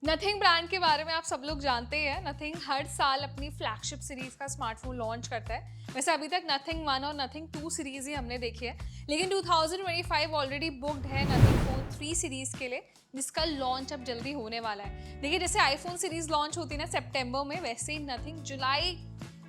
Nothing brand के बारे में आप सब लोग जानते हैं। नथिंग हर साल अपनी फ्लैगशिप सीरीज का स्मार्टफोन लॉन्च करता है। वैसे अभी तक नथिंग 1 और नथिंग 2 सीरीज ही हमने देखी है, लेकिन 2025 ऑलरेडी बुक्ड है नथिंग फोन 3 सीरीज के लिए, जिसका लॉन्च अब जल्दी होने वाला है। देखिए, जैसे आईफोन सीरीज लॉन्च होती है ना सितंबर में, वैसे ही नथिंग जुलाई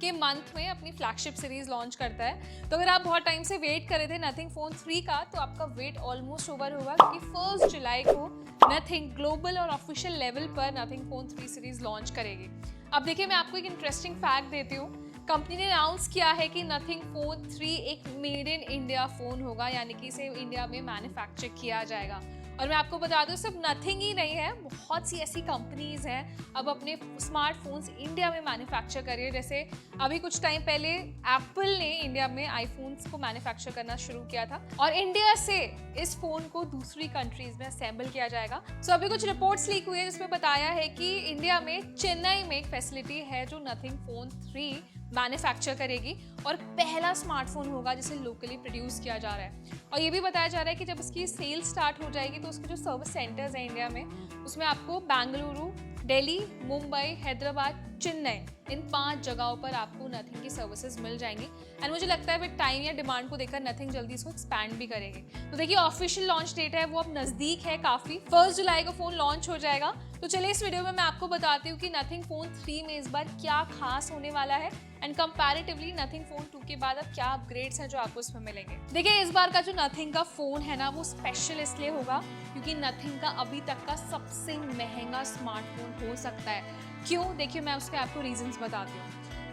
के मंथ में अपनी फ्लैगशिप सीरीज लॉन्च करता है। तो अगर आप बहुत टाइम से वेट कर रहे थे नथिंग फोन 3 का, तो आपका वेट ऑलमोस्ट ओवर होगा, क्योंकि 1 जुलाई को नथिंग ग्लोबल और ऑफिशियल लेवल पर नथिंग फोन 3 सीरीज लॉन्च करेगी। अब देखिए, मैं आपको एक इंटरेस्टिंग फैक्ट देती हूँ। कंपनी ने अनाउंस किया है कि नथिंग फोन 3 एक मेड इन इंडिया फोन होगा, यानी कि इसे इंडिया में मैन्युफैक्चर किया जाएगा। और मैं आपको बता दूं, सिर्फ नथिंग ही नहीं है, बहुत सी ऐसी कंपनीज हैं अब अपने स्मार्टफोन्स इंडिया में मैन्युफैक्चर कर रही है। जैसे अभी कुछ टाइम पहले एप्पल ने इंडिया में आईफोन्स को मैन्युफैक्चर करना शुरू किया था, और इंडिया से इस फोन को दूसरी कंट्रीज में असेंबल किया जाएगा। सो अभी कुछ रिपोर्ट्स लीक हुई है, जिसमें बताया है कि इंडिया में चेन्नई में एक फैसिलिटी है जो नथिंग फोन 3 मैन्युफैक्चर करेगी, और पहला स्मार्टफोन होगा जिसे लोकली प्रोड्यूस किया जा रहा है। और ये भी बताया जा रहा है कि जब इसकी सेल स्टार्ट हो जाएगी, तो उसके जो सर्विस सेंटर्स हैं इंडिया में, उसमें आपको बेंगलुरु, दिल्ली, मुंबई, हैदराबाद, चेन्नई, इन 5 जगहों पर आपको नथिंग की सर्विसेज मिल जाएंगी। एंड मुझे लगता है विद टाइम या डिमांड को देखकर नथिंग जल्दी इसको एक्सपैंड भी करेगी। तो देखिए, ऑफिशियल लॉन्च डेट है वो अब नजदीक है काफी, 1 जुलाई को फोन लॉन्च हो जाएगा। तो चलिए, इस वीडियो में मैं आपको बताती हूँ कि नथिंग फोन 3 में इस बार क्या खास होने वाला है, एंड कंपैरेटिवली नथिंग फोन 2 के बाद अब क्या अपग्रेड्स हैं जो आपको इसमें मिलेंगे। देखिए, इस बार का जो नथिंग का फोन है ना, वो स्पेशल इसलिए होगा क्योंकि नथिंग का अभी तक का सबसे महंगा स्मार्टफोन हो सकता है। क्यों? देखिए, मैं उसके आपको रीजंस बताती हूँ।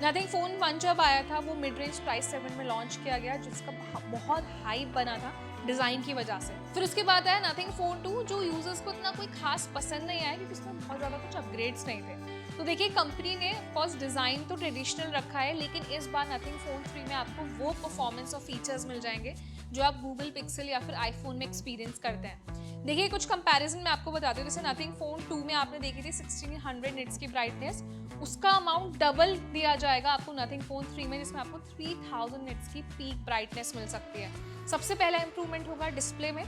नथिंग फोन 1 जब आया था, वो मिड रेंज प्राइस सेगमेंट में लॉन्च किया गया, जिसका बहुत हाइप बना था डिजाइन की वजह से। फिर उसके बाद आया नथिंग फोन 2, जो यूजर्स को इतना कोई खास पसंद नहीं आया, क्योंकि उसमें बहुत ज्यादा कुछ अपग्रेड्स नहीं थे। तो देखिए, कंपनी ने फर्स्ट डिजाइन तो ट्रेडिशनल रखा है, लेकिन इस बार नथिंग फोन 3 में आपको वो परफॉर्मेंस और फीचर्स मिल जाएंगे जो आप गूगल पिक्सल या फिर आईफोन में एक्सपीरियंस करते हैं। देखिए, कुछ कंपैरिजन मैं आपको बताती हूँ। जैसे नथिंग फोन 2 में आपने देखी थी 1600 निट्स की ब्राइटनेस, उसका अमाउंट डबल दिया जाएगा आपको नथिंग फोन 3 में, जिसमें आपको 3000 निट्स की पीक ब्राइटनेस मिल सकती है। सबसे पहला इंप्रूवमेंट होगा डिस्प्ले में।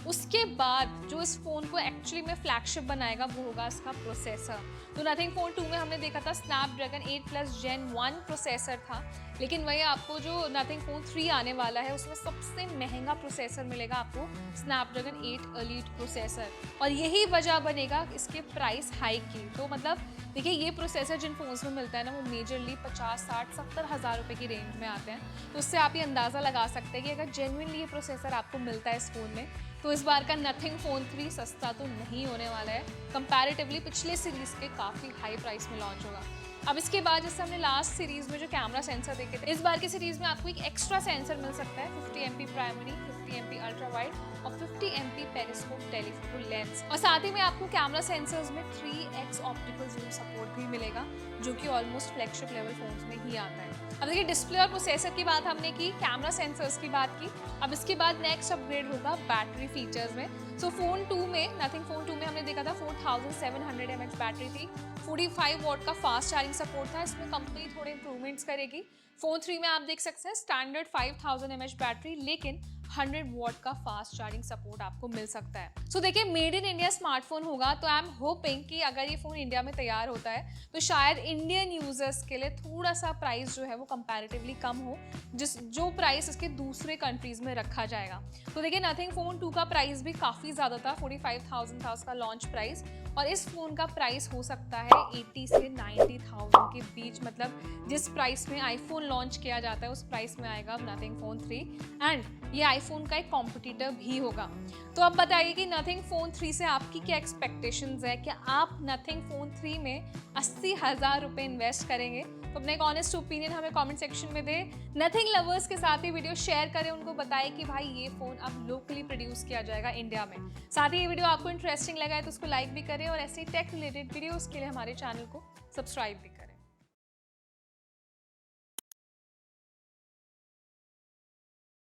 उसके बाद जो इस फोन को एक्चुअली में फ्लैगशिप बनाएगा, वो होगा इसका प्रोसेसर। तो नथिंग फोन 2 में हमने देखा था स्नैपड्रैगन 8+ Gen 1 प्रोसेसर था, लेकिन वही आपको जो नथिंग फोन 3 आने वाला है, उसमें सबसे महंगा प्रोसेसर मिलेगा आपको, स्नैपड्रैगन 8 एलीट प्रोसेसर। और यही वजह बनेगा इसके प्राइस हाइक की। तो मतलब देखिए, ये प्रोसेसर जिन फोन्स में मिलता है ना, वो मेजरली 50, 60, 70 हज़ार रुपये की रेंज में आते हैं। तो उससे आप ये अंदाज़ा लगा सकते हैं कि अगर जेन्युइनली ये प्रोसेसर आपको मिलता है इस फोन में, तो इस बार का नथिंग फोन 3 सस्ता तो नहीं होने वाला है। कंपैरेटिवली पिछले सीरीज के काफ़ी हाई प्राइस में लॉन्च होगा। अब इसके बाद, जैसे हमने लास्ट सीरीज में जो कैमरा सेंसर देखे थे, इस बार की सीरीज में आपको एक एक्स्ट्रा सेंसर मिल सकता है, 50 MP primary, 50 MP ultra wide और 50 MP पेरिस्कोप टेलीफोटो लेंस। और साथ ही में आपको कैमरा सेंसर्स में 3x ऑप्टिकल जूम सपोर्ट भी मिलेगा, जो कि ऑलमोस्ट फ्लैगशिप लेवल फोन्स में ही आता है। अब देखिए, डिस्प्ले और प्रोसेसर की बात हमने की, कैमरा सेंसर्स की बात की। अब इसके बाद नेक्स्ट अपग्रेड होगा बैटरी फीचर्स में। सो फोन 2 में, नथिंग फोन 2 में हमने देखा था 4700 mAh बैटरी थी, 45 वॉट का फास्ट चार्जिंग सपोर्ट था। इसमें कंपनी थोड़े इंप्रूवमेंट्स करेगी। फोन 3 में आप देख सकते हैं स्टैंडर्ड 5000 mAh बैटरी, लेकिन 100 वॉट का फास्ट चार्जिंग सपोर्ट आपको मिल सकता है। सो देखिए, मेड इन इंडिया स्मार्टफोन होगा, तो आई एम होपिंग कि अगर ये फोन इंडिया में तैयार होता है, तो शायद इंडियन यूजर्स के लिए थोड़ा सा प्राइस जो है वो कंपैरेटिवली कम हो, जो प्राइस इसके दूसरे कंट्रीज में रखा जाएगा। तो देखिए, नथिंग फोन 2 का प्राइस भी काफी ज्यादा था, 45,000 था उसका लॉन्च प्राइस, और इस फोन का प्राइस हो सकता है 80 से 90,000 के बीच। मतलब जिस प्राइस में आईफोन लॉन्च किया जाता है, उस प्राइस में आएगा अब नथिंग फोन 3, एंड ये आईफोन का एक कॉम्पिटिटर भी होगा। तो अब बताइए कि नथिंग फोन 3 से आपकी क्या एक्सपेक्टेशंस है? क्या आप नथिंग फोन 3 में 80,000 रुपये इन्वेस्ट करेंगे? तो अपना एक ऑनेस्ट ओपिनियन हमें कमेंट सेक्शन में दे। नथिंग लवर्स के साथ ही वीडियो शेयर करें, उनको बताएं कि भाई ये फोन अब लोकली प्रोड्यूस किया जाएगा इंडिया में। साथ ही ये वीडियो आपको इंटरेस्टिंग लगा है तो उसको लाइक भी करें, और ऐसे टेक रिलेटेड वीडियोस के लिए हमारे चैनल को सब्सक्राइब भी करें।